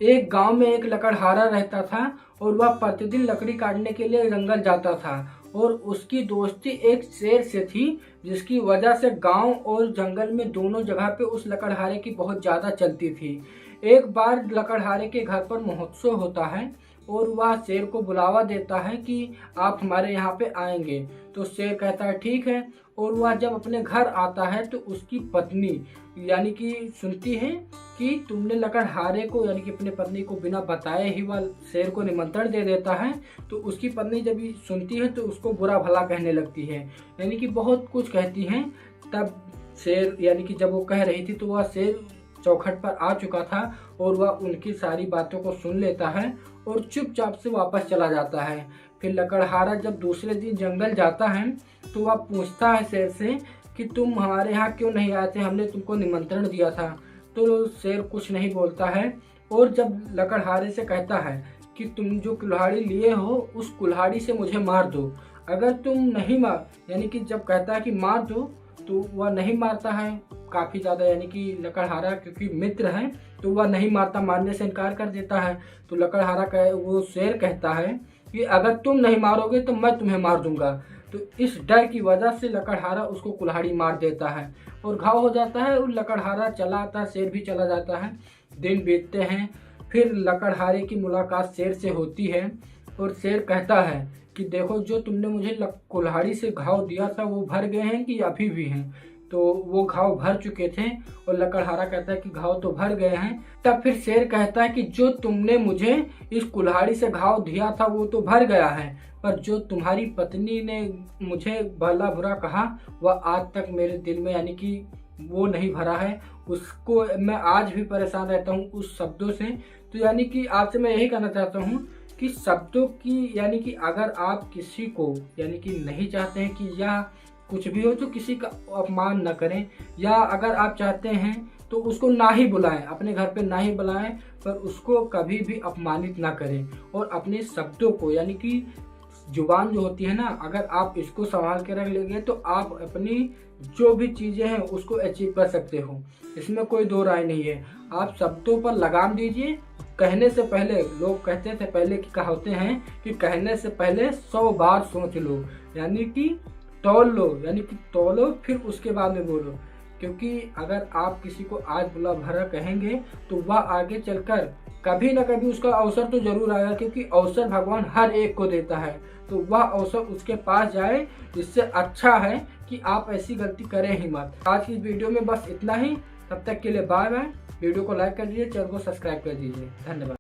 एक गांव में एक लकड़हारा रहता था और वह प्रतिदिन लकड़ी काटने के लिए जंगल जाता था और उसकी दोस्ती एक शेर से थी, जिसकी वजह से गांव और जंगल में दोनों जगह पे उस लकड़हारे की बहुत ज़्यादा चलती थी। एक बार लकड़हारे के घर पर महोत्सव होता है और वह शेर को बुलावा देता है कि आप हमारे यहाँ पे आएंगे। तो शेर कहता है ठीक है, और वह जब अपने घर आता है तो उसकी पत्नी यानी कि सुनती है कि तुमने लकड़हारे को यानी कि अपने पत्नी को बिना बताए ही वह शेर को निमंत्रण दे देता है। तो उसकी पत्नी जब ये सुनती है तो उसको बुरा भला कहने लगती है, यानी कि बहुत कुछ कहती हैं। तब शेर यानी कि जब वो कह रही थी तो वह शेर चौखट पर आ चुका था और वह उनकी सारी बातों को सुन लेता है और चुपचाप से वापस चला जाता है। फिर लकड़हारा जब दूसरे दिन जंगल जाता है तो वह पूछता है शेर से कि तुम हमारे यहाँ क्यों नहीं आए थे, हमने तुमको निमंत्रण दिया था। तो शेर कुछ नहीं बोलता है और जब लकड़हारे से कहता है कि तुम जो कुल्हाड़ी लिए हो उस कुल्हाड़ी से मुझे मार दो, अगर तुम नहीं मार यानी कि जब कहता है कि मार दो तो वह नहीं मारता है काफ़ी ज़्यादा, यानी कि लकड़हारा क्योंकि मित्र है तो वह नहीं मारता, मारने से इनकार कर देता है। तो लकड़हारा वो शेर कहता है कि अगर तुम नहीं मारोगे तो मैं तुम्हें मार दूंगा। तो इस डर की वजह से लकड़हारा उसको कुल्हाड़ी मार देता है और घाव हो जाता है और लकड़हारा चला आता है, शेर भी चला जाता है। दिन बीतते हैं, फिर लकड़हारे की मुलाकात शेर से होती है और शेर कहता है कि देखो जो तुमने मुझे कुल्हाड़ी से घाव दिया था वो भर गए हैं कि अभी भी हैं। तो वो घाव भर चुके थे और लकड़हारा कहता है कि घाव तो भर गए हैं। तब फिर शेर कहता है कि जो तुमने मुझे इस कुल्हाड़ी से घाव दिया था वो तो भर गया है, पर जो तुम्हारी पत्नी ने मुझे भला बुरा कहा वह आज तक मेरे दिल में यानी कि वो नहीं भरा है, उसको मैं आज भी परेशान रहता हूँ उस शब्दों से। तो यानी कि आपसे मैं यही कहना चाहता हूँ कि शब्दों की यानी कि अगर आप किसी को यानी कि नहीं चाहते हैं कि यह कुछ भी हो तो किसी का अपमान न करें, या अगर आप चाहते हैं तो उसको ना ही बुलाएं, अपने घर पे ना ही बुलाएं, पर उसको कभी भी अपमानित ना करें। और अपने शब्दों को यानी कि जुबान जो होती है ना, अगर आप इसको संभाल के रख लेंगे तो आप अपनी जो भी चीज़ें हैं उसको अचीव कर सकते हो, इसमें कोई दो राय नहीं है। आप शब्दों पर लगाम दीजिए। कहने से पहले, लोग कहते थे पहले की कहावतें हैं कि कहने से पहले 100 बार सोच लो, यानी कि तौल लो, यानी कि तौलो फिर उसके बाद में बोलो। क्योंकि अगर आप किसी को आज बुला भरा कहेंगे तो वह आगे चलकर कभी ना कभी उसका अवसर तो जरूर आएगा, क्योंकि अवसर भगवान हर एक को देता है। तो वह अवसर उसके पास जाए, इससे अच्छा है कि आप ऐसी गलती करें ही मत। आज की वीडियो में बस इतना ही, तब तक के लिए बाय बाय। वीडियो को लाइक कर दीजिए, चैनल को सब्सक्राइब कर दीजिए। धन्यवाद।